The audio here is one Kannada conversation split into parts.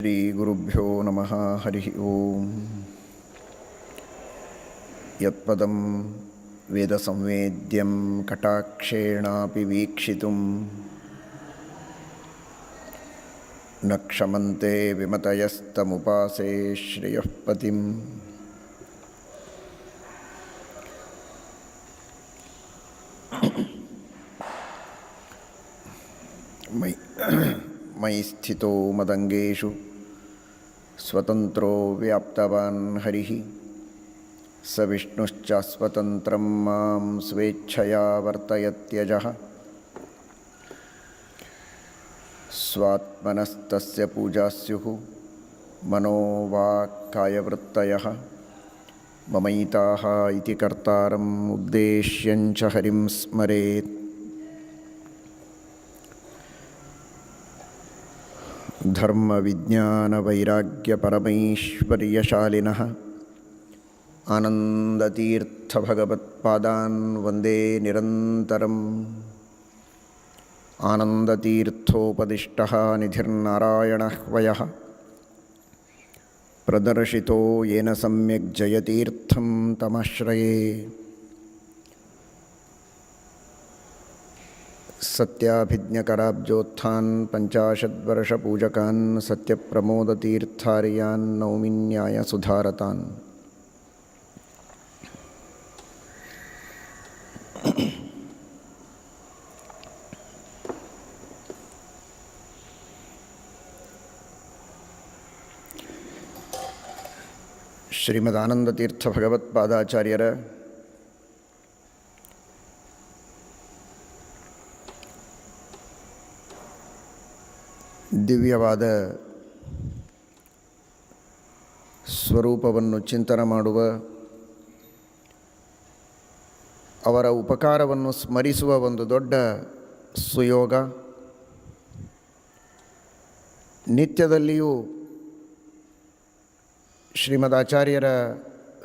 ಶ್ರೀ ಗುರುಭ್ಯೋ ನಮಃ. ಹರಿ ಓಂ. ಯತ್ಪದಂ ವೇದ ಸಂವೇದ್ಯಂ ಕಟಾಕ್ಷೇಣಾಪಿ ವೀಕ್ಷಿತುಂ ನ ಕ್ಷಮಂತೆ ವಿಮತಯಸ್ತಮುಪಾಸೇ ಶ್ರೇಯಃ ಪತಿಂ. ಮಯಿ ಸ್ಥಿತೋ ಮದಂಗೇಷು ಸ್ವತಂತ್ರೋ ವ್ಯಾಪ್ತವಾನ್ ಹರಿಃ ಸ ವಿಷ್ಣುಶ್ಚ ಸ್ವತಂತ್ರಂ ಮಾಂ ಸ್ವೇಚ್ಛಯಾ ವರ್ತಯತ್ಯಜಃ. ಸ್ವಾತ್ಮನಸ್ತಸ್ಯ ಪೂಜಾಸ್ಯುಃ ಮನೋ ವಾಕ್ಕಾಯವೃತ್ತಯಃ. ಮಮೈತಾಃ ಇತಿ ಕರ್ತಾರಂ ಉದ್ದೇಶ್ಯಂಚ ಹರಿಂ ಸ್ಮರೇತ್. ಧರ್ಮ ವಿಜ್ಞಾನ ವೈರಾಗ್ಯ ಪರಮೈಶ್ವರ್ಯಶಾಲಿನಃ ಆನಂದತೀರ್ಥ ಭಗವತ್ಪಾದಾನ್ ವಂದೇ ನಿರಂತರಂ. ಆನಂದತೀರ್ಥೋಪದಿಷ್ಟಃ ನಿಧಿರ್ನಾರಾಯಣಃ ವಯಃ ಪ್ರದರ್ಶಿತೋ ಯೇನ ಸಮ್ಯಕ್ ಜಯತೀರ್ಥಂ ತಮಾಶ್ರಯೇ. ಸತ್ಯಾಭಿಜ್ಞಕರಾಬ್ಜೋತ್ಥಾನ್ ಪಂಚಾಶದ್ವರ್ಷಪೂಜಕಾನ್ ಸತ್ಯಪ್ರಮೋದತೀರ್ಥಾರ್ಯಾನ್ ನೌಮಿ ನ್ಯಾಯಸುಧಾರತಾನ್. ಶ್ರೀಮದಾನಂದತೀರ್ಥ ಭಗವತ್ಪಾದಾಚಾರ್ಯರ ದಿವ್ಯವಾದ ಸ್ವರೂಪವನ್ನು ಚಿಂತನೆ ಮಾಡುವ, ಅವರ ಉಪಕಾರವನ್ನು ಸ್ಮರಿಸುವ ಒಂದು ದೊಡ್ಡ ಸುಯೋಗ. ನಿತ್ಯದಲ್ಲಿಯೂ ಶ್ರೀಮದಾಚಾರ್ಯರ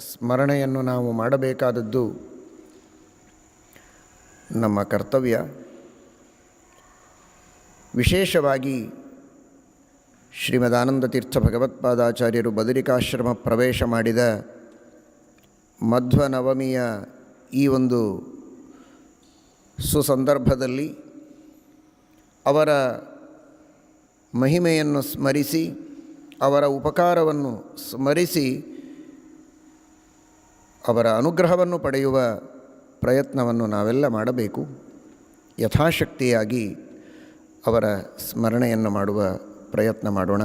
ಸ್ಮರಣೆಯನ್ನು ನಾವು ಮಾಡಬೇಕಾದದ್ದು ನಮ್ಮ ಕರ್ತವ್ಯ. ವಿಶೇಷವಾಗಿ ಶ್ರೀಮದಾನಂದತೀರ್ಥ ಭಗವತ್ಪಾದಾಚಾರ್ಯರು ಬದರಿಕಾಶ್ರಮ ಪ್ರವೇಶ ಮಾಡಿದ ಮಧ್ವನವಮಿಯ ಈ ಒಂದು ಸುಸಂದರ್ಭದಲ್ಲಿ ಅವರ ಮಹಿಮೆಯನ್ನು ಸ್ಮರಿಸಿ, ಅವರ ಉಪಕಾರವನ್ನು ಸ್ಮರಿಸಿ, ಅವರ ಅನುಗ್ರಹವನ್ನು ಪಡೆಯುವ ಪ್ರಯತ್ನವನ್ನು ನಾವೆಲ್ಲ ಮಾಡಬೇಕು. ಯಥಾಶಕ್ತಿಯಾಗಿ ಅವರ ಸ್ಮರಣೆಯನ್ನು ಮಾಡುವ ಪ್ರಯತ್ನ ಮಾಡೋಣ.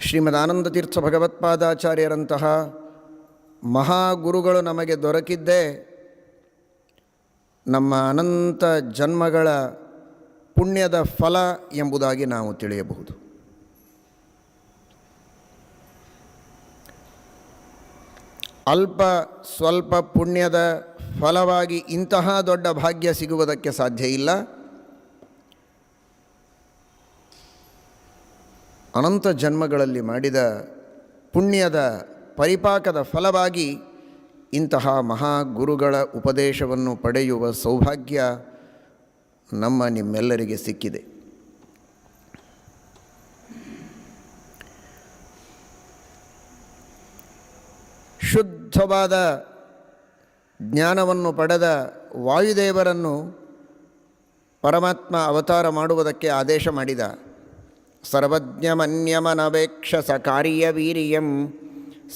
ಶ್ರೀಮದಾನಂದತೀರ್ಥ ಭಗವತ್ಪಾದಾಚಾರ್ಯರಂತಹ ಮಹಾಗುರುಗಳು ನಮಗೆ ದೊರಕಿದ್ದೇ ನಮ್ಮ ಅನಂತ ಜನ್ಮಗಳ ಪುಣ್ಯದ ಫಲ ಎಂಬುದಾಗಿ ನಾವು ತಿಳಿಯಬಹುದು. ಅಲ್ಪ ಸ್ವಲ್ಪ ಪುಣ್ಯದ ಫಲವಾಗಿ ಇಂತಹ ದೊಡ್ಡ ಭಾಗ್ಯ ಸಿಗುವುದಕ್ಕೆ ಸಾಧ್ಯ ಇಲ್ಲ. ಅನಂತ ಜನ್ಮಗಳಲ್ಲಿ ಮಾಡಿದ ಪುಣ್ಯದ ಪರಿಪಾಕದ ಫಲವಾಗಿ ಇಂತಹ ಮಹಾಗುರುಗಳ ಉಪದೇಶವನ್ನು ಪಡೆಯುವ ಸೌಭಾಗ್ಯ ನಿಮ್ಮೆಲ್ಲರಿಗೆ ಸಿಕ್ಕಿದೆ. ಶುದ್ಧವಾದ ಜ್ಞಾನವನ್ನು ಪಡೆದ ವಾಯುದೇವರನ್ನು ಪರಮಾತ್ಮ ಅವತಾರ ಮಾಡುವುದಕ್ಕೆ ಆದೇಶ ಮಾಡಿದ. ಸರ್ವಜ್ಞಮನ್ಯಮನವೇಕ್ಷ ಸಕಾರ್ಯವೀರ್ಯಂ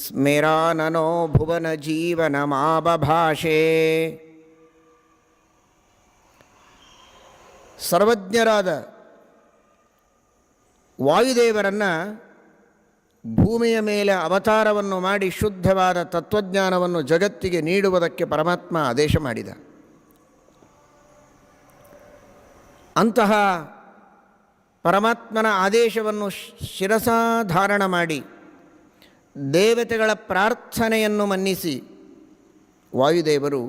ಸ್ಮೇರಾನನೋ ಭುವನ ಜೀವನ ಮಾಬಭಾಷೆ. ಸರ್ವಜ್ಞರಾದ ವಾಯುದೇವರನ್ನು ಭೂಮಿಯ ಮೇಲೆ ಅವತಾರವನ್ನು ಮಾಡಿ ಶುದ್ಧವಾದ ತತ್ವಜ್ಞಾನವನ್ನು ಜಗತ್ತಿಗೆ ನೀಡುವುದಕ್ಕೆ ಪರಮಾತ್ಮ ಆದೇಶ ಮಾಡಿದ. ಅಂತಹ ಪರಮಾತ್ಮನ ಆದೇಶವನ್ನು ಶಿರಸಾಧಾರಣ ಮಾಡಿ ದೇವತೆಗಳ ಪ್ರಾರ್ಥನೆಯನ್ನು ಮನ್ನಿಸಿ ವಾಯುದೇವರು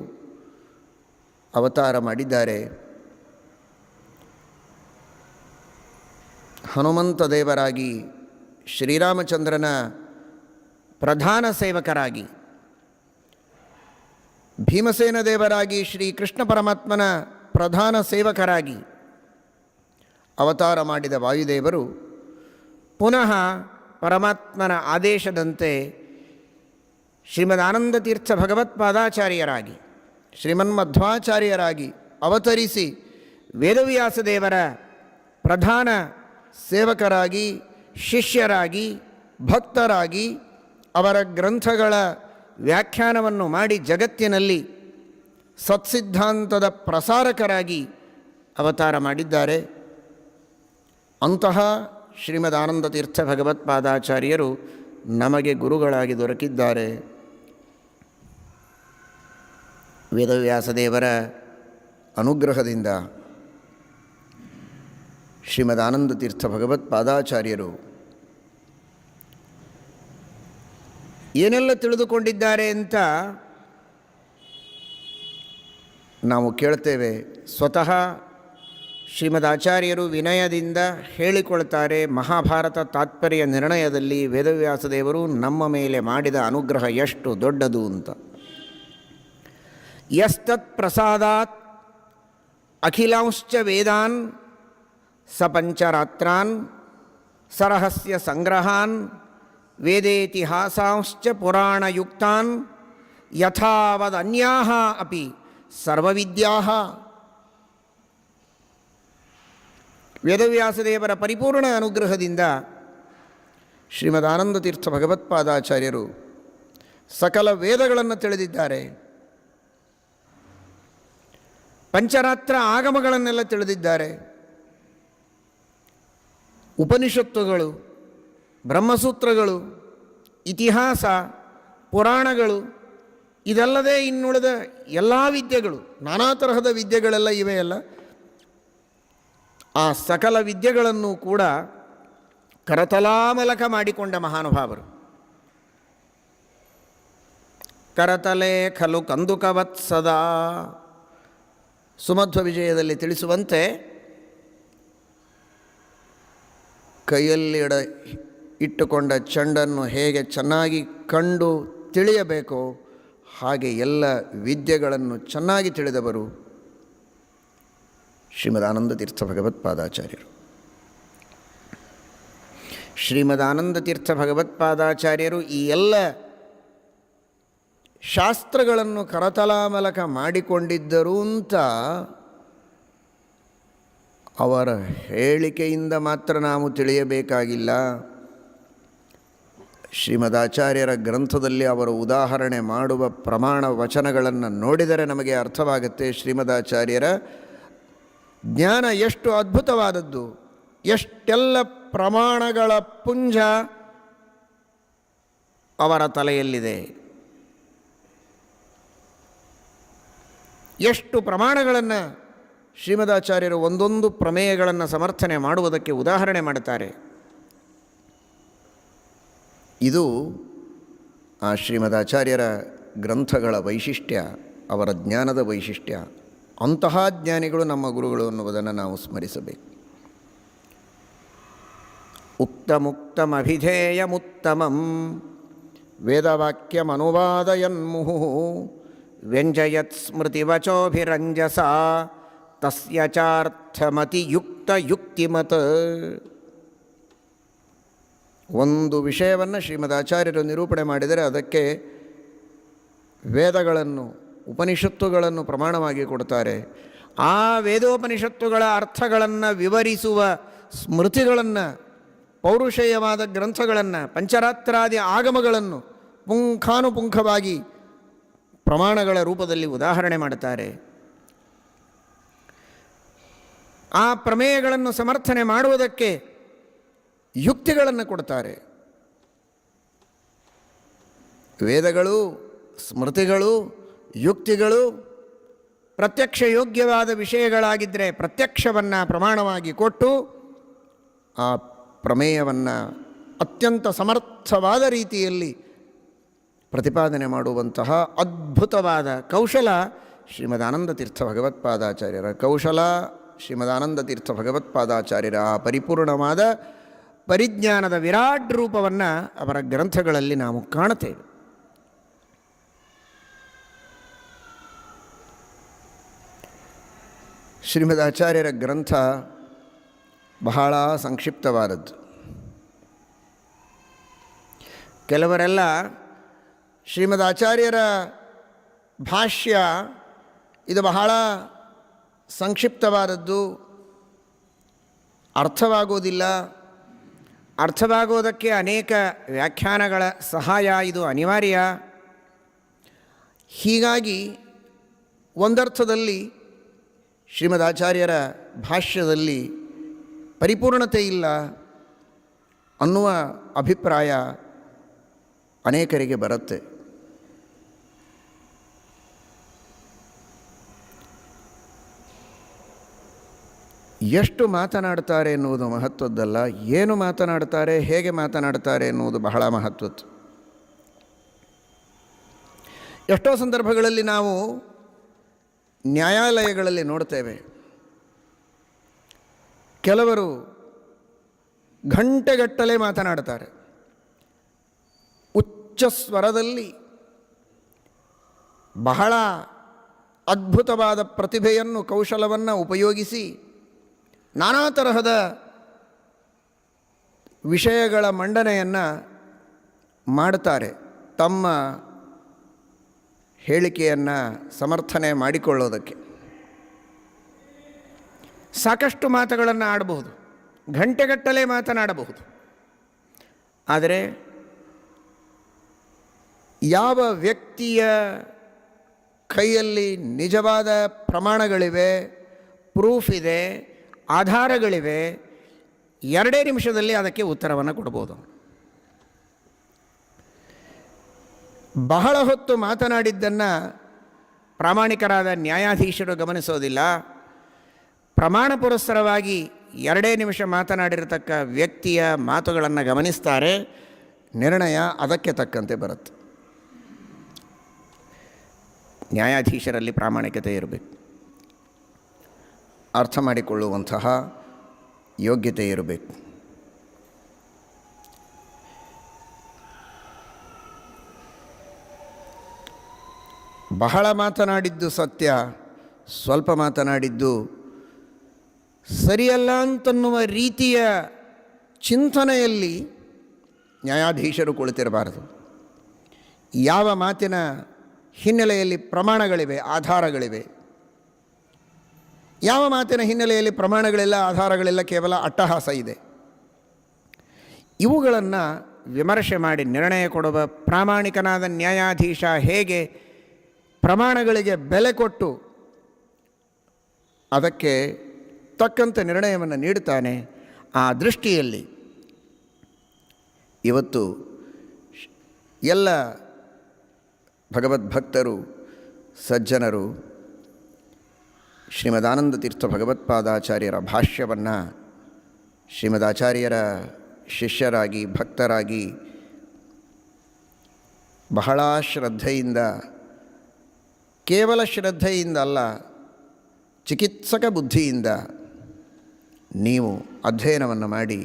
ಅವತಾರ ಮಾಡಿದ್ದಾರೆ. ಹನುಮಂತ ದೇವರಾಗಿ, ಶ್ರೀರಾಮಚಂದ್ರನ ಪ್ರಧಾನ ಸೇವಕರಾಗಿ, ಭೀಮಸೇನ ದೇವರಾಗಿ, ಶ್ರೀಕೃಷ್ಣ ಪರಮಾತ್ಮನ ಪ್ರಧಾನ ಸೇವಕರಾಗಿ ಅವತಾರ ಮಾಡಿದ ವಾಯುದೇವರು ಪುನಃ ಪರಮಾತ್ಮನ ಆದೇಶದಂತೆ ಶ್ರೀಮದಾನಂದತೀರ್ಥ ಭಗವತ್ಪಾದಾಚಾರ್ಯರಾಗಿ ಶ್ರೀಮನ್ಮಧ್ವಾಚಾರ್ಯರಾಗಿ ಅವತರಿಸಿ ವೇದವ್ಯಾಸ ದೇವರ ಪ್ರಧಾನ ಸೇವಕರಾಗಿ ಶಿಷ್ಯರಾಗಿ ಭಕ್ತರಾಗಿ ಅವರ ಗ್ರಂಥಗಳ ವ್ಯಾಖ್ಯಾನವನ್ನು ಮಾಡಿ ಜಗತ್ತಿನಲ್ಲಿ ಸತ್ಸಿದ್ಧಾಂತದ ಪ್ರಸಾರಕರಾಗಿ ಅವತಾರ ಮಾಡಿದ್ದಾರೆ. ಅಂತಹ ಶ್ರೀಮದಾನಂದತೀರ್ಥ ಭಗವತ್ಪಾದಾಚಾರ್ಯರು ನಮಗೆ ಗುರುಗಳಾಗಿ ದೊರಕಿದ್ದಾರೆ. ವೇದವ್ಯಾಸದೇವರ ಅನುಗ್ರಹದಿಂದ ಶ್ರೀಮದಾನಂದತೀರ್ಥ ಭಗವತ್ಪಾದಾಚಾರ್ಯರು ಏನೆಲ್ಲ ತಿಳಿದುಕೊಂಡಿದ್ದಾರೆ ಅಂತ ನಾವು ಕೇಳ್ತೇವೆ. ಸ್ವತಃ ಶ್ರೀಮದಾಚಾರ್ಯರು ವಿನಯದಿಂದ ಹೇಳಿಕೊಳ್ತಾರೆ. ಮಹಾಭಾರತ ತಾತ್ಪರ್ಯ ನಿರ್ಣಯದಲ್ಲಿ ವೇದವ್ಯಾಸದೇವರು ನಮ್ಮ ಮೇಲೆ ಮಾಡಿದ ಅನುಗ್ರಹ ಎಷ್ಟು ದೊಡ್ಡದು ಅಂತ. ಯಸ್ತತ್ ಪ್ರಸಾದಾತ್ ಅಖಿಲಾಂಶ್ಚ ವೇದಾನ್ ಸ ಪಂಚರಾತ್ರಾನ್ ಸರಹಸ್ಯ ಸಂಗ್ರಹಾನ್ ವೇದೇತಿಹಾಸಾಂಶ್ಚ ಪುರಾಣಯುಕ್ತಾನ್ ಯಥಾವದನ್ಯಾಃ ಅಪಿ ಸರ್ವವಿದ್ಯಾಃ. ವೇದವ್ಯಾಸದೇವರ ಪರಿಪೂರ್ಣ ಅನುಗ್ರಹದಿಂದ ಶ್ರೀಮದಾನಂದತೀರ್ಥ ಭಗವತ್ಪಾದಾಚಾರ್ಯರು ಸಕಲ ವೇದಗಳನ್ನು ತಿಳಿದಿದ್ದಾರೆ. ಪಂಚರಾತ್ರ ಆಗಮಗಳನ್ನೆಲ್ಲ ತಿಳಿದಿದ್ದಾರೆ. ಉಪನಿಷತ್ತುಗಳು, ಬ್ರಹ್ಮಸೂತ್ರಗಳು, ಇತಿಹಾಸ, ಪುರಾಣಗಳು, ಇದಲ್ಲದೆ ಇನ್ನುಳಿದ ಎಲ್ಲ ವಿದ್ಯೆಗಳು, ನಾನಾ ತರಹದ ವಿದ್ಯೆಗಳೆಲ್ಲ ಇವೆಯಲ್ಲ, ಆ ಸಕಲ ವಿದ್ಯೆಗಳನ್ನು ಕೂಡ ಕರತಲಾಮಲಕ ಮಾಡಿಕೊಂಡ ಮಹಾನುಭಾವರು. ಕರತಲೆ ಖಲು ಕಂದುಕವತ್ ಸದಾ. ಸುಮಧ್ವ ವಿಜಯದಲ್ಲಿ ತಿಳಿಸುವಂತೆ ಕೈಯಲ್ಲಿ ಇಟ್ಟುಕೊಂಡ ಚೆಂಡನ್ನು ಹೇಗೆ ಚೆನ್ನಾಗಿ ಕಂಡು ತಿಳಿಯಬೇಕೋ ಹಾಗೆ ಎಲ್ಲ ವಿದ್ಯೆಗಳನ್ನು ಚೆನ್ನಾಗಿ ತಿಳಿದವರು ಶ್ರೀಮದಾನಂದತೀರ್ಥ ಭಗವತ್ಪಾದಾಚಾರ್ಯರು. ಶ್ರೀಮದಾನಂದತೀರ್ಥ ಭಗವತ್ಪಾದಾಚಾರ್ಯರು ಈ ಎಲ್ಲ ಶಾಸ್ತ್ರಗಳನ್ನು ಕರತಲಾಮಲಕ ಮಾಡಿಕೊಂಡಿದ್ದರು ಅಂತ ಅವರ ಹೇಳಿಕೆಯಿಂದ ಮಾತ್ರ ನಾವು ತಿಳಿಯಬೇಕಾಗಿಲ್ಲ. ಶ್ರೀಮದಾಚಾರ್ಯರ ಗ್ರಂಥದಲ್ಲಿ ಅವರು ಉದಾಹರಣೆ ಮಾಡುವ ಪ್ರಮಾಣ ವಚನಗಳನ್ನು ನೋಡಿದರೆ ನಮಗೆ ಅರ್ಥವಾಗುತ್ತೆ ಶ್ರೀಮದಾಚಾರ್ಯರ ಜ್ಞಾನ ಎಷ್ಟು ಅದ್ಭುತವಾದದ್ದು, ಎಷ್ಟೆಲ್ಲ ಪ್ರಮಾಣಗಳ ಪುಂಜ ಅವರ ತಲೆಯಲ್ಲಿದೆ, ಎಷ್ಟು ಪ್ರಮಾಣಗಳನ್ನು ಶ್ರೀಮದಾಚಾರ್ಯರು ಒಂದೊಂದು ಪ್ರಮೇಯಗಳನ್ನು ಸಮರ್ಥನೆ ಮಾಡುವುದಕ್ಕೆ ಉದಾಹರಣೆ ಮಾಡುತ್ತಾರೆ. ಇದು ಆ ಶ್ರೀಮದಾಚಾರ್ಯರ ಗ್ರಂಥಗಳ ವೈಶಿಷ್ಟ್ಯ, ಅವರ ಜ್ಞಾನದ ವೈಶಿಷ್ಟ್ಯ. ಅಂತಹ ಜ್ಞಾನಿಗಳು ನಮ್ಮ ಗುರುಗಳು ಅನ್ನುವುದನ್ನು ನಾವು ಸ್ಮರಿಸಬೇಕು. ಉಕ್ತಮುಕ್ತಮಭಿಧೇಯಮುತ್ತಮಂ ವೇದವಾಕ್ಯಮನುವಾದಯನ್ಮುಹುಃ ವ್ಯಂಜಯತ್ ಸ್ಮೃತಿವಚೋಭಿರಂಜಸ ತಸ್ಯ ಚಾರ್ಥಮತಿಯುಕ್ತ ಯುಕ್ತಿಮತ್. ಒಂದು ವಿಷಯವನ್ನು ಶ್ರೀಮದಾಚಾರ್ಯರು ನಿರೂಪಣೆ ಮಾಡಿದರೆ ಅದಕ್ಕೆ ವೇದಗಳನ್ನು, ಉಪನಿಷತ್ತುಗಳನ್ನು ಪ್ರಮಾಣವಾಗಿ ಕೊಡ್ತಾರೆ. ಆ ವೇದೋಪನಿಷತ್ತುಗಳ ಅರ್ಥಗಳನ್ನು ವಿವರಿಸುವ ಸ್ಮೃತಿಗಳನ್ನು, ಪೌರುಷೇಯವಾದ ಗ್ರಂಥಗಳನ್ನು, ಪಂಚರಾತ್ರಾದಿ ಆಗಮಗಳನ್ನು ಪುಂಖಾನುಪುಂಖವಾಗಿ ಪ್ರಮಾಣಗಳ ರೂಪದಲ್ಲಿ ಉದಾಹರಣೆ ಮಾಡುತ್ತಾರೆ. ಆ ಪ್ರಮೇಯಗಳನ್ನು ಸಮರ್ಥನೆ ಮಾಡುವುದಕ್ಕೆ ಯುಕ್ತಿಗಳನ್ನು ಕೊಡ್ತಾರೆ. ವೇದಗಳು, ಸ್ಮೃತಿಗಳು, ಯುಕ್ತಿಗಳು ಪ್ರತ್ಯಕ್ಷ ಯೋಗ್ಯವಾದ ವಿಷಯಗಳಾಗಿದ್ದರೆ ಪ್ರತ್ಯಕ್ಷವನ್ನು ಪ್ರಮಾಣವಾಗಿ ಕೊಟ್ಟು ಆ ಪ್ರಮೇಯವನ್ನು ಅತ್ಯಂತ ಸಮರ್ಥವಾದ ರೀತಿಯಲ್ಲಿ ಪ್ರತಿಪಾದನೆ ಮಾಡುವಂತಹ ಅದ್ಭುತವಾದ ಕೌಶಲ ಶ್ರೀಮದಾನಂದತೀರ್ಥ ಭಗವತ್ಪಾದಾಚಾರ್ಯರ ಕೌಶಲ. ಶ್ರೀಮದಾನಂದತೀರ್ಥ ಭಗವತ್ಪಾದಾಚಾರ್ಯರ ಆ ಪರಿಪೂರ್ಣವಾದ ಪರಿಜ್ಞಾನದ ವಿರಾಟ್ ರೂಪವನ್ನು ಅವರ ಗ್ರಂಥಗಳಲ್ಲಿ ನಾವು ಕಾಣುತ್ತೇವೆ. ಶ್ರೀಮದ್ ಆಚಾರ್ಯರ ಗ್ರಂಥ ಬಹಳ ಸಂಕ್ಷಿಪ್ತವಾದದ್ದು. ಕೆಲವರೆಲ್ಲ ಶ್ರೀಮದ್ ಆಚಾರ್ಯರ ಭಾಷ್ಯ ಇದು ಬಹಳ ಸಂಕ್ಷಿಪ್ತವಾದದ್ದು, ಅರ್ಥವಾಗೋದಿಲ್ಲ, ಅರ್ಥವಾಗೋದಕ್ಕೆ ಅನೇಕ ವ್ಯಾಖ್ಯಾನಗಳ ಸಹಾಯ ಇದು ಅನಿವಾರ್ಯ, ಹೀಗಾಗಿ ಒಂದರ್ಥದಲ್ಲಿ ಶ್ರೀಮದ್ ಆಚಾರ್ಯರ ಭಾಷ್ಯದಲ್ಲಿ ಪರಿಪೂರ್ಣತೆ ಇಲ್ಲ ಅನ್ನುವ ಅಭಿಪ್ರಾಯ ಅನೇಕರಿಗೆ ಬರುತ್ತೆ. ಎಷ್ಟು ಮಾತನಾಡ್ತಾರೆ ಎನ್ನುವುದು ಮಹತ್ವದ್ದಲ್ಲ, ಏನು ಮಾತನಾಡ್ತಾರೆ, ಹೇಗೆ ಮಾತನಾಡ್ತಾರೆ ಎನ್ನುವುದು ಬಹಳ ಮಹತ್ವದ್ದು. ಎಷ್ಟೋ ಸಂದರ್ಭಗಳಲ್ಲಿ ನಾವು ನ್ಯಾಯಾಲಯಗಳಲ್ಲಿ ನೋಡ್ತೇವೆ, ಕೆಲವರು ಗಂಟೆಗಟ್ಟಲೆ ಮಾತನಾಡ್ತಾರೆ, ಉಚ್ಚ ಸ್ವರದಲ್ಲಿ ಬಹಳ ಅದ್ಭುತವಾದ ಪ್ರತಿಭೆಯನ್ನು, ಕೌಶಲವನ್ನು ಉಪಯೋಗಿಸಿ ನಾನಾ ತರಹದ ವಿಷಯಗಳ ಮಂಡನೆಯನ್ನು ಮಾಡ್ತಾರೆ, ತಮ್ಮ ಹೇಳಿಕೆಯನ್ನು ಸಮರ್ಥನೆ ಮಾಡಿಕೊಳ್ಳೋದಕ್ಕೆ. ಸಾಕಷ್ಟು ಮಾತುಗಳನ್ನು ಆಡಬಹುದು, ಗಂಟೆಗಟ್ಟಲೆ ಮಾತನಾಡಬಹುದು. ಆದರೆ ಯಾವ ವ್ಯಕ್ತಿಯ ಕೈಯಲ್ಲಿ ನಿಜವಾದ ಪ್ರಮಾಣಗಳಿವೆ, ಪ್ರೂಫ್ ಇದೆ, ಆಧಾರಗಳಿವೆ, 2 ನಿಮಿಷದಲ್ಲಿ ಅದಕ್ಕೆ ಉತ್ತರವನ್ನು ಕೊಡ್ಬೋದು. ಬಹಳ ಹೊತ್ತು ಮಾತನಾಡಿದ್ದನ್ನು ಪ್ರಾಮಾಣಿಕರಾದ ನ್ಯಾಯಾಧೀಶರು ಗಮನಿಸೋದಿಲ್ಲ. ಪ್ರಮಾಣ ಪುರಸ್ಸರವಾಗಿ 2 ನಿಮಿಷ ಮಾತನಾಡಿರತಕ್ಕ ವ್ಯಕ್ತಿಯ ಮಾತುಗಳನ್ನು ಗಮನಿಸ್ತಾರೆ, ನಿರ್ಣಯ ಅದಕ್ಕೆ ತಕ್ಕಂತೆ ಬರುತ್ತೆ. ನ್ಯಾಯಾಧೀಶರಲ್ಲಿ ಪ್ರಾಮಾಣಿಕತೆ ಇರಬೇಕು, ಅರ್ಥ ಮಾಡಿಕೊಳ್ಳುವಂತಹ ಯೋಗ್ಯತೆ ಇರಬೇಕು. ಬಹಳ ಮಾತನಾಡಿದ್ದು ಸತ್ಯ, ಸ್ವಲ್ಪ ಮಾತನಾಡಿದ್ದು ಸರಿಯಲ್ಲ ಅಂತನ್ನುವ ರೀತಿಯ ಚಿಂತನೆಯಲ್ಲಿ ನ್ಯಾಯಾಧೀಶರು ಕುಳಿತಿರಬಾರದು. ಯಾವ ಮಾತಿನ ಹಿನ್ನೆಲೆಯಲ್ಲಿ ಪ್ರಮಾಣಗಳಿವೆ, ಆಧಾರಗಳಿವೆ, ಯಾವ ಮಾತಿನ ಹಿನ್ನೆಲೆಯಲ್ಲಿ ಪ್ರಮಾಣಗಳಿಲ್ಲ, ಆಧಾರಗಳಿಲ್ಲ, ಕೇವಲ ಅಟ್ಟಹಾಸ ಇದೆ, ಇವುಗಳನ್ನು ವಿಮರ್ಶೆ ಮಾಡಿ ನಿರ್ಣಯ ಕೊಡುವ ಪ್ರಾಮಾಣಿಕನಾದ ನ್ಯಾಯಾಧೀಶ ಹೇಗೆ ಪ್ರಮಾಣಗಳಿಗೆ ಬೆಲೆ ಕೊಟ್ಟು ಅದಕ್ಕೆ ತಕ್ಕಂಥ ನಿರ್ಣಯವನ್ನು ನೀಡುತ್ತಾನೆ, ಆ ದೃಷ್ಟಿಯಲ್ಲಿ ಇವತ್ತು ಎಲ್ಲ ಭಗವದ್ಭಕ್ತರು, ಸಜ್ಜನರು ಶ್ರೀಮದಾನಂದ ತೀರ್ಥ ಭಗವತ್ಪಾದಾಚಾರ್ಯರ ಭಾಷ್ಯವನ್ನು ಶ್ರೀಮದಾಚಾರ್ಯರ ಶಿಷ್ಯರಾಗಿ, ಭಕ್ತರಾಗಿ ಬಹಳ ಶ್ರದ್ಧೆಯಿಂದ, ಕೇವಲ ಶ್ರದ್ಧೆಯಿಂದ ಅಲ್ಲ, ಚಿಕಿತ್ಸಕ ಬುದ್ಧಿಯಿಂದ ನೀವು ಅಧ್ಯಯನವನ್ನು ಮಾಡಿ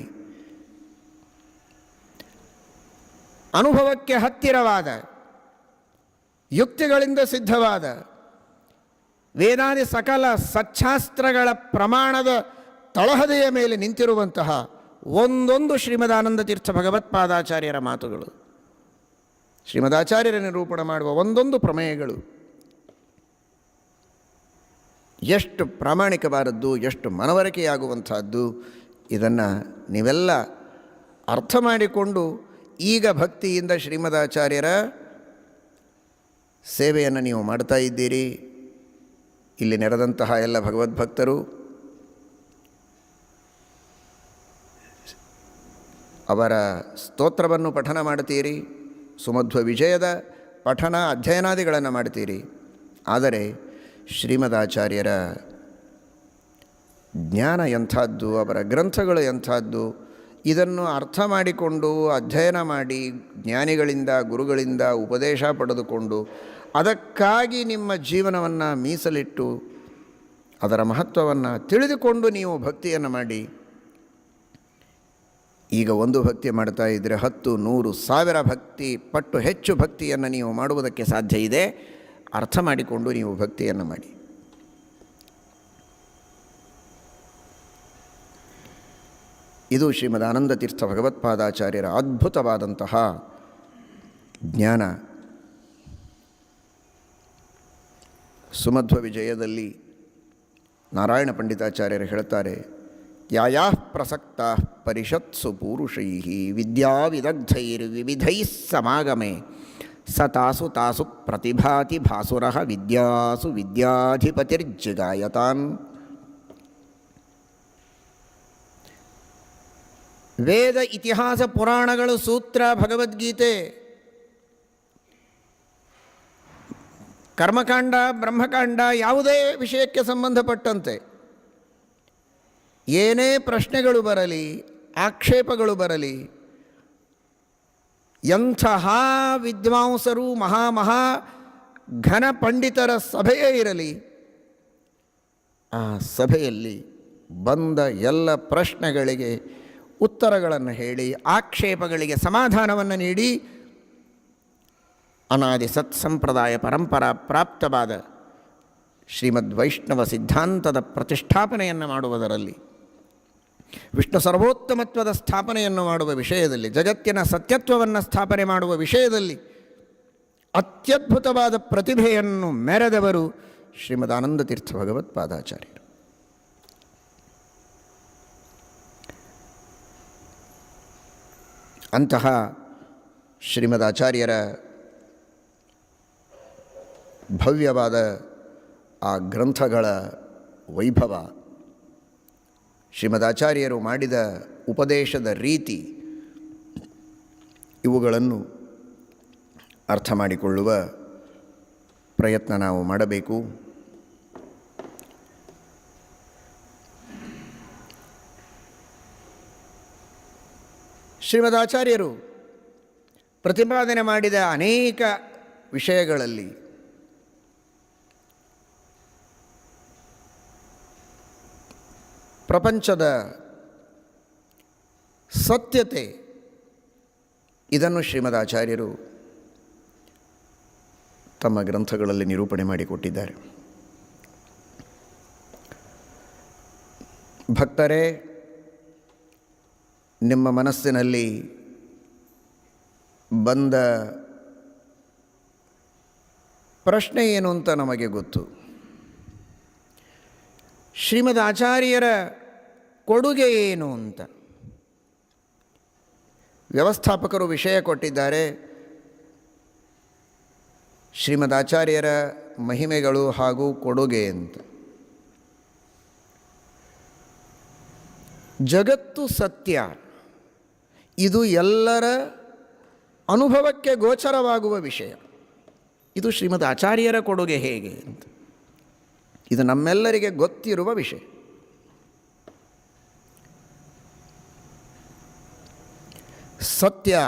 ಅನುಭವಕ್ಕೆ ಹತ್ತಿರವಾದ, ಯುಕ್ತಿಗಳಿಂದ ಸಿದ್ಧವಾದ ವೇದಾದಿ ಸಕಲ ಸಚ್ಛಾಸ್ತ್ರಗಳ ಪ್ರಮಾಣದ ತಳಹದೆಯ ಮೇಲೆ ನಿಂತಿರುವಂತಹ ಒಂದೊಂದು ಶ್ರೀಮದಾನಂದ ತೀರ್ಥ ಭಗವತ್ಪಾದಾಚಾರ್ಯರ ಮಾತುಗಳು, ಶ್ರೀಮದಾಚಾರ್ಯರ ನಿರೂಪಣೆ ಮಾಡುವ ಒಂದೊಂದು ಪ್ರಮೇಯಗಳು ಎಷ್ಟು ಪ್ರಾಮಾಣಿಕವಾದದ್ದು, ಎಷ್ಟು ಮನವರಿಕೆಯಾಗುವಂಥದ್ದು, ಇದನ್ನು ನೀವೆಲ್ಲ ಅರ್ಥ ಮಾಡಿಕೊಂಡು ಈಗ ಭಕ್ತಿಯಿಂದ ಶ್ರೀಮದಾಚಾರ್ಯರ ಸೇವೆಯನ್ನು ನೀವು ಮಾಡ್ತಾ ಇದ್ದೀರಿ. ಇಲ್ಲಿ ನೆರೆದಂತಹ ಎಲ್ಲ ಭಗವದ್ಭಕ್ತರು ಅವರ ಸ್ತೋತ್ರವನ್ನು ಪಠನ ಮಾಡ್ತೀರಿ, ಸುಮಧ್ವ ವಿಜಯದ ಪಠನ ಅಧ್ಯಯನಾದಿಗಳನ್ನು ಮಾಡ್ತೀರಿ. ಆದರೆ ಶ್ರೀಮದಾಚಾರ್ಯರ ಜ್ಞಾನ ಎಂಥದ್ದು, ಅವರ ಗ್ರಂಥಗಳು ಎಂಥದ್ದು, ಇದನ್ನು ಅರ್ಥ ಮಾಡಿಕೊಂಡು ಅಧ್ಯಯನ ಮಾಡಿ ಜ್ಞಾನಿಗಳಿಂದ, ಗುರುಗಳಿಂದ ಉಪದೇಶ ಪಡೆದುಕೊಂಡು ಅದಕ್ಕಾಗಿ ನಿಮ್ಮ ಜೀವನವನ್ನು ಮೀಸಲಿಟ್ಟು ಅದರ ಮಹತ್ವವನ್ನು ತಿಳಿದುಕೊಂಡು ನೀವು ಭಕ್ತಿಯನ್ನು ಮಾಡಿ. ಈಗ ಒಂದು ಭಕ್ತಿ ಮಾಡ್ತಾ ಇದ್ದರೆ 10, 100, 1000 ಭಕ್ತಿ ಪಟ್ಟು ಹೆಚ್ಚು ಭಕ್ತಿಯನ್ನು ನೀವು ಮಾಡುವುದಕ್ಕೆ ಸಾಧ್ಯ ಇದೆ. ಅರ್ಥ ಮಾಡಿಕೊಂಡು ನೀವು ಭಕ್ತಿಯನ್ನು ಮಾಡಿ. ಇದು ಶ್ರೀಮದ್ ಆನಂದತೀರ್ಥ ಭಗವತ್ಪಾದಾಚಾರ್ಯರ ಅದ್ಭುತವಾದಂತಹ ಜ್ಞಾನ. ಸುಮಧ್ವ ವಿಜಯದಲ್ಲಿ ನಾರಾಯಣ ಪಂಡಿತಾಚಾರ್ಯರು ಹೇಳ್ತಾರೆ, ಯಾಯಾ ಪ್ರಸಕ್ತ ಪರಿಷತ್ಸು ಪೂರುಷೈ ವಿದ್ಯಾವಿದಗ್ಧೈರ್ವಿವಿಧೈ ಸಮಾಗಮೆ ಸ ತಾಸು ತಾಸು ಪ್ರತಿಭಾತಿ ಭಾಸುರ ವಿದ್ಯಾಸು ವಿದ್ಯಾಧಿಪತಿರ್ಜಿಗಾಯತಾನ್. ವೇದ, ಇತಿಹಾಸ, ಪುರಾಣಗಳು, ಸೂತ್ರ, ಭಗವದ್ಗೀತೆ, ಕರ್ಮಕಾಂಡ, ಬ್ರಹ್ಮಕಾಂಡ, ಯಾವುದೇ ವಿಷಯಕ್ಕೆ ಸಂಬಂಧಪಟ್ಟಂತೆ ಏನೇ ಪ್ರಶ್ನೆಗಳು ಬರಲಿ, ಆಕ್ಷೇಪಗಳು ಬರಲಿ, ಎಂತಹ ವಿದ್ವಾಂಸರು, ಮಹಾ ಘನ ಪಂಡಿತರ ಸಭೆಯೇ ಇರಲಿ, ಆ ಸಭೆಯಲ್ಲಿ ಬಂದ ಎಲ್ಲ ಪ್ರಶ್ನೆಗಳಿಗೆ ಉತ್ತರಗಳನ್ನು ಹೇಳಿ, ಆಕ್ಷೇಪಗಳಿಗೆ ಸಮಾಧಾನವನ್ನು ನೀಡಿ, ಅನಾದಿ ಸತ್ಸಂಪ್ರದಾಯ ಪರಂಪರಾ ಪ್ರಾಪ್ತವಾದ ಶ್ರೀಮದ್ ವೈಷ್ಣವ ಸಿದ್ಧಾಂತದ ಪ್ರತಿಷ್ಠಾಪನೆಯನ್ನು ಮಾಡುವುದರಲ್ಲಿ, ವಿಷ್ಣು ಸರ್ವೋತ್ತಮತ್ವದ ಸ್ಥಾಪನೆಯನ್ನು ಮಾಡುವ ವಿಷಯದಲ್ಲಿ, ಜಗತ್ತಿನ ಸತ್ಯತ್ವವನ್ನು ಸ್ಥಾಪನೆ ಮಾಡುವ ವಿಷಯದಲ್ಲಿ ಅತ್ಯದ್ಭುತವಾದ ಪ್ರತಿಭೆಯನ್ನು ಮೆರೆದವರು ಶ್ರೀಮದ್ ಆನಂದತೀರ್ಥ ಭಗವತ್ಪಾದಾಚಾರ್ಯರು. ಅಂತಹ ಶ್ರೀಮದ್ ಆಚಾರ್ಯರ ಭವ್ಯವಾದ ಆ ಗ್ರಂಥಗಳ ವೈಭವ, ಶ್ರೀಮದ್ ಆಚಾರ್ಯರು ಮಾಡಿದ ಉಪದೇಶದ ರೀತಿ, ಇವುಗಳನ್ನು ಅರ್ಥ ಮಾಡಿಕೊಳ್ಳುವ ಪ್ರಯತ್ನ ನಾವು ಮಾಡಬೇಕು. ಶ್ರೀಮದ್ ಆಚಾರ್ಯರು ಪ್ರತಿಪಾದನೆ ಮಾಡಿದ ಅನೇಕ ವಿಷಯಗಳಲ್ಲಿ ಪ್ರಪಂಚದ ಸತ್ಯತೆ, ಇದನ್ನು ಶ್ರೀಮದ್ ಆಚಾರ್ಯರು ತಮ್ಮ ಗ್ರಂಥಗಳಲ್ಲಿ ನಿರೂಪಣೆ ಮಾಡಿಕೊಟ್ಟಿದ್ದಾರೆ. ಭಕ್ತರೇ, ನಿಮ್ಮ ಮನಸ್ಸಿನಲ್ಲಿ ಬಂದ ಪ್ರಶ್ನೆ ಏನು ಅಂತ ನಮಗೆ ಗೊತ್ತು. ಶ್ರೀಮದ್ ಆಚಾರ್ಯರ ಕೊಡುಗೆ ಏನು ಅಂತ ವ್ಯವಸ್ಥಾಪಕರು ವಿಷಯ ಕೊಟ್ಟಿದ್ದಾರೆ. ಶ್ರೀಮದ್ ಆಚಾರ್ಯರ ಮಹಿಮೆಗಳು ಹಾಗೂ ಕೊಡುಗೆ ಅಂತ. ಜಗತ್ತು ಸತ್ಯ, ಇದು ಎಲ್ಲರ ಅನುಭವಕ್ಕೆ ಗೋಚರವಾಗುವ ವಿಷಯ. ಇದು ಶ್ರೀಮದ್ ಆಚಾರ್ಯರ ಕೊಡುಗೆ ಹೇಗೆ ಅಂತ, ಇದು ನಮ್ಮೆಲ್ಲರಿಗೆ ಗೊತ್ತಿರುವ ವಿಷಯ. ಸತ್ಯ,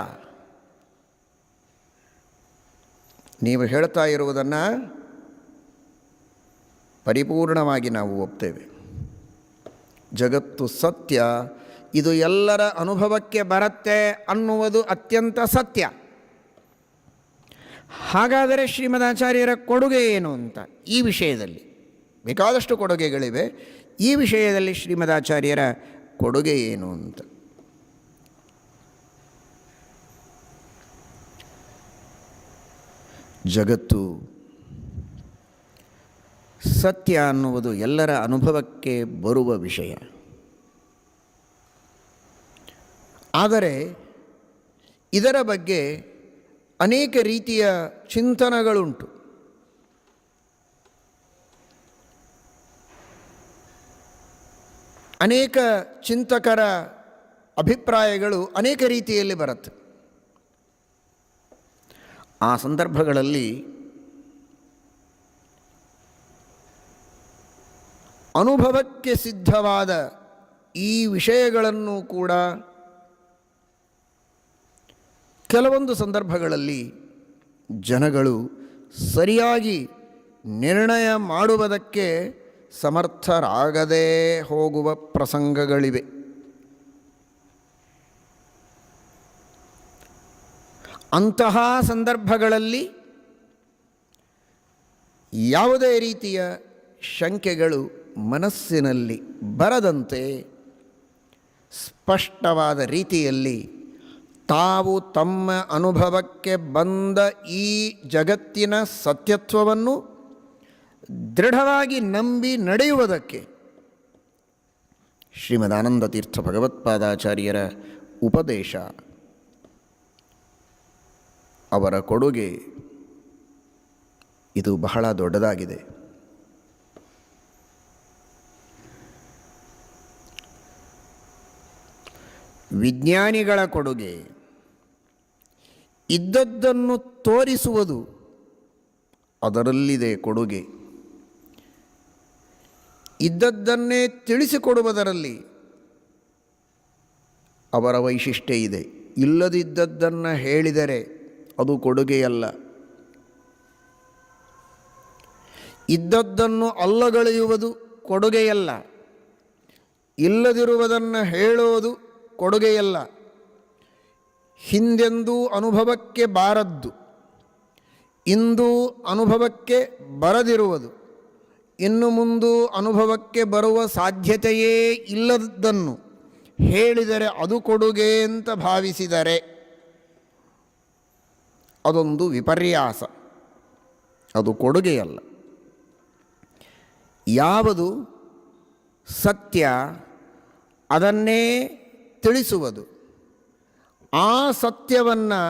ನೀವು ಹೇಳ್ತಾ ಇರುವುದನ್ನು ಪರಿಪೂರ್ಣವಾಗಿ ನಾವು ಒಪ್ತೇವೆ. ಜಗತ್ತು ಸತ್ಯ, ಇದು ಎಲ್ಲರ ಅನುಭವಕ್ಕೆ ಬರುತ್ತೆ ಅನ್ನುವುದು ಅತ್ಯಂತ ಸತ್ಯ. ಹಾಗಾದರೆ ಶ್ರೀಮದ್ ಆಚಾರ್ಯರ ಕೊಡುಗೆ ಏನು ಅಂತ, ಈ ವಿಷಯದಲ್ಲಿ ಬೇಕಾದಷ್ಟು ಕೊಡುಗೆಗಳಿವೆ. ಈ ವಿಷಯದಲ್ಲಿ ಶ್ರೀಮದ್ ಆಚಾರ್ಯರ ಕೊಡುಗೆ ಏನು ಅಂತ. ಜಗತ್ತು ಸತ್ಯ ಅನ್ನುವುದು ಎಲ್ಲರ ಅನುಭವಕ್ಕೆ ಬರುವ ವಿಷಯ. ಆದರೆ ಇದರ ಬಗ್ಗೆ ಅನೇಕ ರೀತಿಯ ಚಿಂತನೆಗಳುಂಟು. ಅನೇಕ ಚಿಂತಕರ ಅಭಿಪ್ರಾಯಗಳು ಅನೇಕ ರೀತಿಯಲ್ಲಿ ಬರುತ್ತೆ. ಆ ಸಂದರ್ಭಗಳಲ್ಲಿ ಅನುಭವಕ್ಕೆ ಸಿದ್ಧವಾದ ಈ ವಿಷಯಗಳನ್ನು ಕೂಡ ಕೆಲವೊಂದು ಸಂದರ್ಭಗಳಲ್ಲಿ ಜನಗಳು ಸರಿಯಾಗಿ ನಿರ್ಣಯ ಮಾಡುವುದಕ್ಕೆ ಸಮರ್ಥರಾಗದೇ ಹೋಗುವ ಪ್ರಸಂಗಗಳಿವೆ. ಅಂತಹ ಸಂದರ್ಭಗಳಲ್ಲಿ ಯಾವುದೇ ರೀತಿಯ ಶಂಕೆಗಳು ಮನಸ್ಸಿನಲ್ಲಿ ಬರದಂತೆ ಸ್ಪಷ್ಟವಾದ ರೀತಿಯಲ್ಲಿ ತಾವು ತಮ್ಮ ಅನುಭವಕ್ಕೆ ಬಂದ ಈ ಜಗತ್ತಿನ ಸತ್ಯತ್ವವನ್ನು ದೃಢವಾಗಿ ನಂಬಿ ನಡೆಯುವುದಕ್ಕೆ ಶ್ರೀಮದಾನಂದ ತೀರ್ಥ ಭಗವತ್ಪಾದಾಚಾರ್ಯರ ಉಪದೇಶ, ಅವರ ಕೊಡುಗೆ ಇದು ಬಹಳ ದೊಡ್ಡದಾಗಿದೆ. ವಿಜ್ಞಾನಿಗಳ ಕೊಡುಗೆ ಇದ್ದದ್ದನ್ನು ತೋರಿಸುವುದು, ಅದರಲ್ಲಿದೆ ಕೊಡುಗೆ. ಇದ್ದದ್ದನ್ನೇ ತಿಳಿಸಿಕೊಡುವುದರಲ್ಲಿ ಅವರ ವೈಶಿಷ್ಟ್ಯ ಇದೆ. ಇಲ್ಲದಿದ್ದದ್ದನ್ನು ಹೇಳಿದರೆ ಅದು ಕೊಡುಗೆಯಲ್ಲ. ಇದ್ದದ್ದನ್ನು ಅಲ್ಲಗಳೆಯುವುದು ಕೊಡುಗೆಯಲ್ಲ. ಇಲ್ಲದಿರುವುದನ್ನು ಹೇಳುವುದು ಕೊಡುಗೆಯಲ್ಲ. ಹಿಂದೆಂದೂ ಅನುಭವಕ್ಕೆ ಬಾರದ್ದು, ಇಂದು ಅನುಭವಕ್ಕೆ ಬರದಿರುವುದು, ಇನ್ನು ಮುಂದೆ ಅನುಭವಕ್ಕೆ ಬರುವ ಸಾಧ್ಯತೆಯೇ ಇಲ್ಲದನ್ನು ಹೇಳಿದರೆ ಅದು ಕೊಡುಗೆ ಅಂತ ಭಾವಿಸಿದರೆ ಅದೊಂದು ವಿಪರ್ಯಾಸ, ಅದು ಕೊಡುಗೆಯಲ್ಲ. ಯಾವುದು ಸತ್ಯ ಅದನ್ನೇ ತಿಳಿಸುವುದು, ಆ ಸತ್ಯವನ್ನು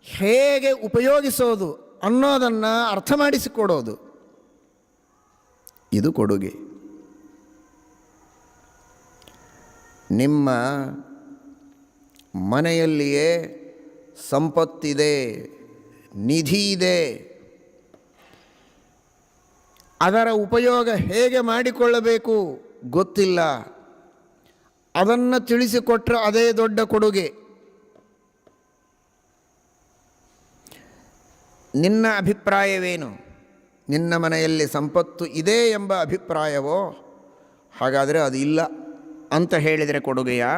ಹೇಗೆ ಉಪಯೋಗಿಸೋದು ಅನ್ನೋದನ್ನು ಅರ್ಥ ಮಾಡಿಸಿಕೊಡೋದು, ಇದು ಕೊಡುಗೆ. ನಿಮ್ಮ ಮನೆಯಲ್ಲಿಯೇ ಸಂಪತ್ತಿದೆ, ನಿಧಿ ಇದೆ, ಅದರ ಉಪಯೋಗ ಹೇಗೆ ಮಾಡಿಕೊಳ್ಳಬೇಕು ಗೊತ್ತಿಲ್ಲ, ಅದನ್ನು ತಿಳಿಸಿಕೊಟ್ರೆ ಅದೇ ದೊಡ್ಡ ಕೊಡುಗೆ. ನಿನ್ನ ಅಭಿಪ್ರಾಯವೇನು? ನಿನ್ನ ಮನೆಯಲ್ಲಿ ಸಂಪತ್ತು ಇದೆ ಎಂಬ ಅಭಿಪ್ರಾಯವೋ? ಹಾಗಾದರೆ ಅದು ಇಲ್ಲ ಅಂತ ಹೇಳಿದರೆ ಕೊಡುಗೆಯಾ?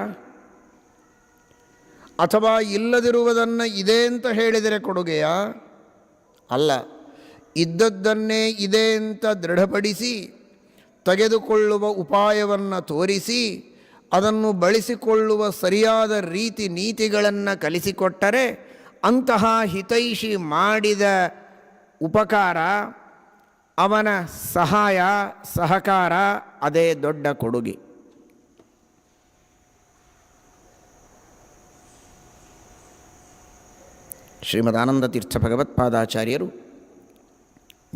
ಅಥವಾ ಇಲ್ಲದಿರುವುದನ್ನು ಇದೆ ಅಂತ ಹೇಳಿದರೆ ಕೊಡುಗೆಯಾ? ಅಲ್ಲ. ಇದ್ದದ್ದನ್ನೇ ಇದೆ ಅಂತ ದೃಢಪಡಿಸಿ ತೆಗೆದುಕೊಳ್ಳುವ ಉಪಾಯವನ್ನು ತೋರಿಸಿ ಅದನ್ನು ಬಳಸಿಕೊಳ್ಳುವ ಸರಿಯಾದ ರೀತಿ ನೀತಿಗಳನ್ನು ಕಲಿಸಿಕೊಟ್ಟರೆ ಅಂತಹ ಹಿತೈಷಿ ಮಾಡಿದ ಉಪಕಾರ, ಅವನ ಸಹಾಯ ಸಹಕಾರ ಅದೇ ದೊಡ್ಡ ಕೊಡುಗೆ. ಶ್ರೀಮದಾನಂದ ತೀರ್ಥ ಭಗವತ್ಪಾದಾಚಾರ್ಯರು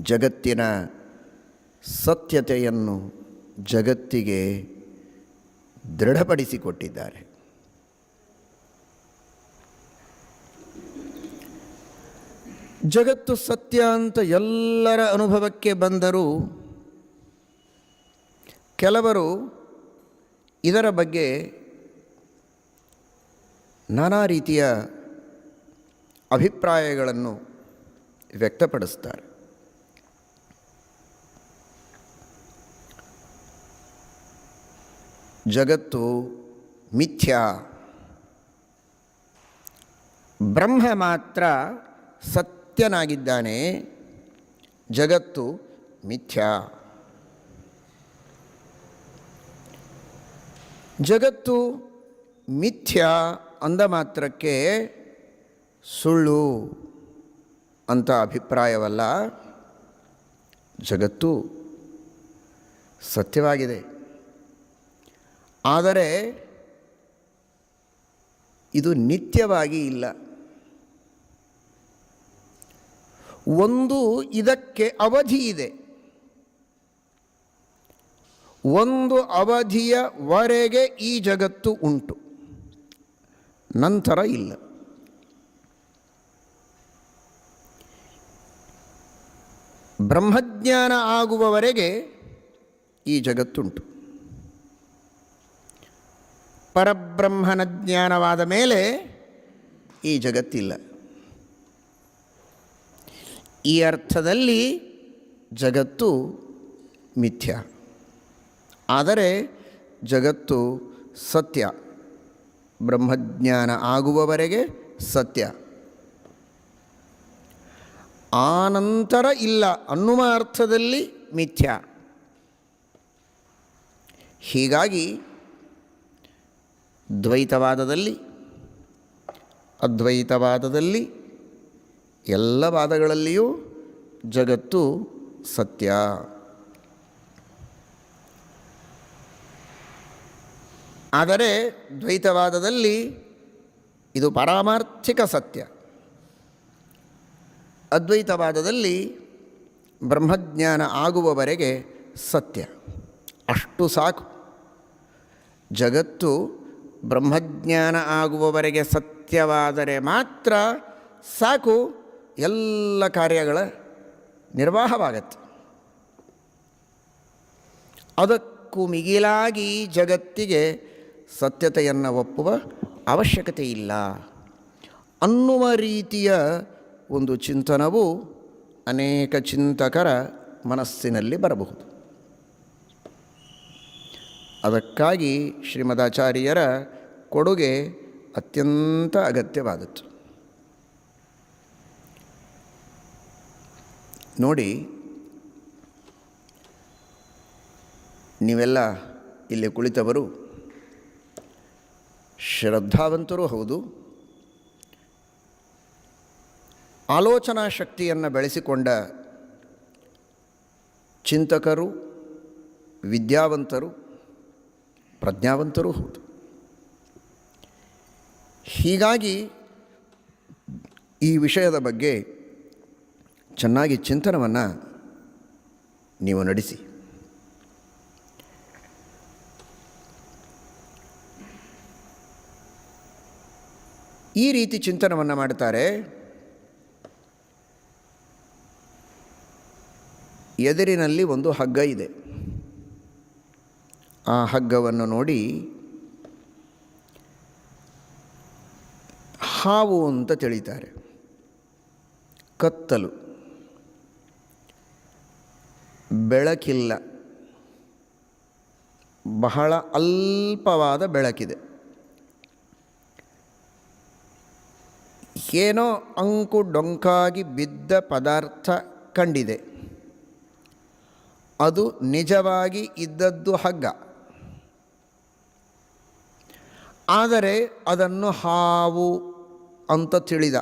ಜಗತ್ತಿನ ಸತ್ಯತೆಯನ್ನು ಜಗತ್ತಿಗೆ ದೃಢಪಡಿಸಿಕೊಟ್ಟಿದ್ದಾರೆ. ಜಗತ್ತು ಸತ್ಯ ಅಂತ ಎಲ್ಲರ ಅನುಭವಕ್ಕೆ ಬಂದರೂ ಕೆಲವರು ಇದರ ಬಗ್ಗೆ ನಾನಾ ರೀತಿಯ ಅಭಿಪ್ರಾಯಗಳನ್ನು ವ್ಯಕ್ತಪಡಿಸ್ತಾರೆ. ಜಗತ್ತು ಮಿಥ್ಯಾ, ಬ್ರಹ್ಮ ಮಾತ್ರ ಸತ್ಯನಾಗಿದ್ದಾನೆ, ಜಗತ್ತು ಮಿಥ್ಯಾ. ಜಗತ್ತು ಮಿಥ್ಯಾ ಅಂದ ಮಾತ್ರಕ್ಕೆ ಸುಳ್ಳು ಅಂತ ಅಭಿಪ್ರಾಯವಲ್ಲ, ಜಗತ್ತು ಸತ್ಯವಾಗಿದೆ. ಆದರೆ ಇದು ನಿತ್ಯವಾಗಿ ಇಲ್ಲ. ಒಂದು ಇದಕ್ಕೆ ಅವಧಿ ಇದೆ, ಒಂದು ಅವಧಿಯವರೆಗೆ ಈ ಜಗತ್ತು ಉಂಟು, ನಂತರ ಇಲ್ಲ. ಬ್ರಹ್ಮಜ್ಞಾನ ಆಗುವವರೆಗೆ ಈ ಜಗತ್ತುಂಟು. ಪರಬ್ರಹ್ಮನ ಜ್ಞಾನವಾದ ಮೇಲೆ ಈ ಜಗತ್ತಿಲ್ಲ. ಈ ಅರ್ಥದಲ್ಲಿ ಜಗತ್ತು ಮಿಥ್ಯ, ಆದರೆ ಜಗತ್ತು ಸತ್ಯ. ಬ್ರಹ್ಮಜ್ಞಾನ ಆಗುವವರೆಗೆ ಸತ್ಯ, ಆನಂತರ ಇಲ್ಲ ಅನ್ನುವ ಅರ್ಥದಲ್ಲಿ ಮಿಥ್ಯ. ಹೀಗಾಗಿ ದ್ವೈತವಾದದಲ್ಲಿ, ಅದ್ವೈತವಾದದಲ್ಲಿ ಎಲ್ಲ ವಾದಗಳಲ್ಲಿಯೂ ಜಗತ್ತು ಸತ್ಯ. ಆದರೆ ದ್ವೈತವಾದದಲ್ಲಿ ಇದು ಪಾರಮಾರ್ಥಿಕ ಸತ್ಯ. ಅದ್ವೈತವಾದದಲ್ಲಿ ಬ್ರಹ್ಮಜ್ಞಾನ ಆಗುವವರೆಗೆ ಸತ್ಯ. ಅಷ್ಟು ಸಾಕು. ಜಗತ್ತು ಬ್ರಹ್ಮಜ್ಞಾನ ಆಗುವವರೆಗೆ ಸತ್ಯವಾದರೆ ಮಾತ್ರ ಸಾಕು, ಎಲ್ಲ ಕಾರ್ಯಗಳ ನಿರ್ವಾಹವಾಗತ್ತೆ. ಅದಕ್ಕೂ ಮಿಗಿಲಾಗಿ ಜಗತ್ತಿಗೆ ಸತ್ಯತೆಯನ್ನು ಒಪ್ಪುವ ಅವಶ್ಯಕತೆ ಇಲ್ಲ ಅನ್ನುವ ರೀತಿಯ ಒಂದು ಚಿಂತನವು ಅನೇಕ ಚಿಂತಕರ ಮನಸ್ಸಿನಲ್ಲಿ ಬರಬಹುದು. ಅದಕ್ಕಾಗಿ ಶ್ರೀಮದಾಚಾರ್ಯರ ಕೊಡುಗೆ ಅತ್ಯಂತ ಅಗತ್ಯವಾದದ್ದು. ನೋಡಿ, ನೀವೆಲ್ಲ ಇಲ್ಲಿ ಕುಳಿತವರು ಶ್ರದ್ಧಾವಂತರೂ ಹೌದು, ಆಲೋಚನಾ ಶಕ್ತಿಯನ್ನು ಬೆಳೆಸಿಕೊಂಡ ಚಿಂತಕರು, ವಿದ್ಯಾವಂತರು, ಪ್ರಜ್ಞಾವಂತರೂ ಹೌದು. ಹೀಗಾಗಿ ಈ ವಿಷಯದ ಬಗ್ಗೆ ಚೆನ್ನಾಗಿ ಚಿಂತನವನ್ನು ನೀವು ನಡೆಸಿ. ಈ ರೀತಿ ಚಿಂತನವನ್ನು ಮಾಡ್ತಾರೆ. ಎದುರಿನಲ್ಲಿ ಒಂದು ಹಗ್ಗ ಇದೆ. ಆ ಹಗ್ಗವನ್ನು ನೋಡಿ ಹಾವು ಅಂತ ತಿಳಿತಾರೆ. ಕತ್ತಲು, ಬೆಳಕಿಲ್ಲ, ಬಹಳ ಅಲ್ಪವಾದ ಬೆಳಕಿದೆ. ಏನೋ ಅಂಕು ಡೊಂಕಾಗಿ ಬಿದ್ದ ಪದಾರ್ಥ ಕಂಡಿದೆ. ಅದು ನಿಜವಾಗಿ ಇದ್ದದ್ದು ಹಗ್ಗ. ಆದರೆ ಅದನ್ನು ಹಾವು ಅಂತ ತಿಳಿದ.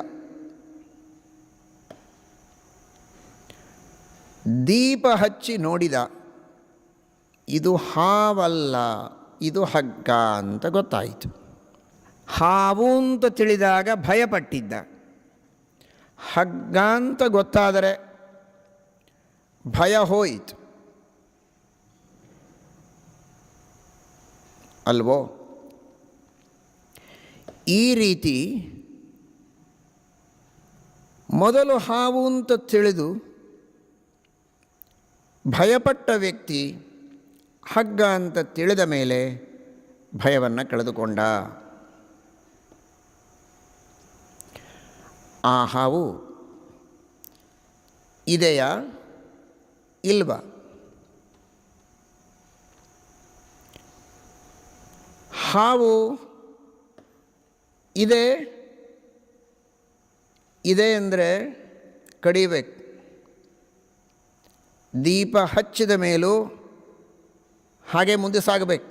ದೀಪ ಹಚ್ಚಿ ನೋಡಿದ. ಇದು ಹಾವಲ್ಲ, ಇದು ಹಗ್ಗ ಅಂತ ಗೊತ್ತಾಯಿತು. ಹಾವು ಅಂತ ತಿಳಿದಾಗ ಭಯಪಟ್ಟಿದ್ದ. ಹಗ್ಗ ಅಂತ ಗೊತ್ತಾದರೆ ಭಯ ಹೋಯಿತು ಅಲ್ವೋ? ಈ ರೀತಿ ಮೊದಲು ಹಾವು ಅಂತ ತಿಳಿದು ಭಯಪಟ್ಟ ವ್ಯಕ್ತಿ ಹಗ್ಗ ಅಂತ ತಿಳಿದ ಮೇಲೆ ಭಯವನ್ನು ಕಳೆದುಕೊಂಡ. ಆ ಹಾವು ಇದೆಯಾ ಇಲ್ವಾ? ಹಾವು ಇದೆ ಅಂದರೆ ಕಡಿಬೇಕು. ದೀಪ ಹಚ್ಚಿದ ಮೇಲೂ ಹಾಗೆ ಮುಂದೆ ಸಾಗಬೇಕು.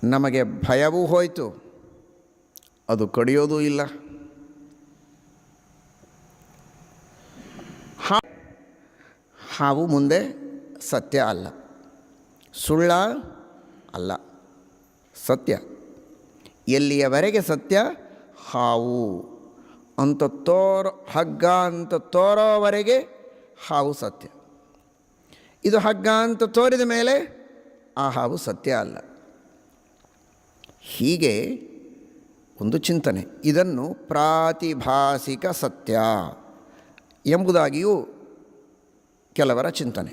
ನಮಗೆ ಭಯವೂ ಹೋಯಿತು, ಅದು ಕಡಿಯೋದೂ ಇಲ್ಲ. ಹಾವು ಮುಂದೆ ಸತ್ಯ ಅಲ್ಲ, ಸುಳ್ಳ ಅಲ್ಲ, ಸತ್ಯ. ಎಲ್ಲಿಯವರೆಗೆ ಸತ್ಯ? ಹಾವು ಅಂತ ಹಗ್ಗ ಅಂತ ತೋರೋವರೆಗೆ ಹಾವು ಸತ್ಯ. ಇದು ಹಗ್ಗ ಅಂತ ತೋರಿದ ಮೇಲೆ ಆ ಹಾವು ಸತ್ಯ ಅಲ್ಲ. ಹೀಗೆ ಒಂದು ಚಿಂತನೆ. ಇದನ್ನು ಪ್ರಾತಿಭಾಸಿಕ ಸತ್ಯ ಎಂಬುದಾಗಿಯೂ ಕೆಲವರ ಚಿಂತನೆ.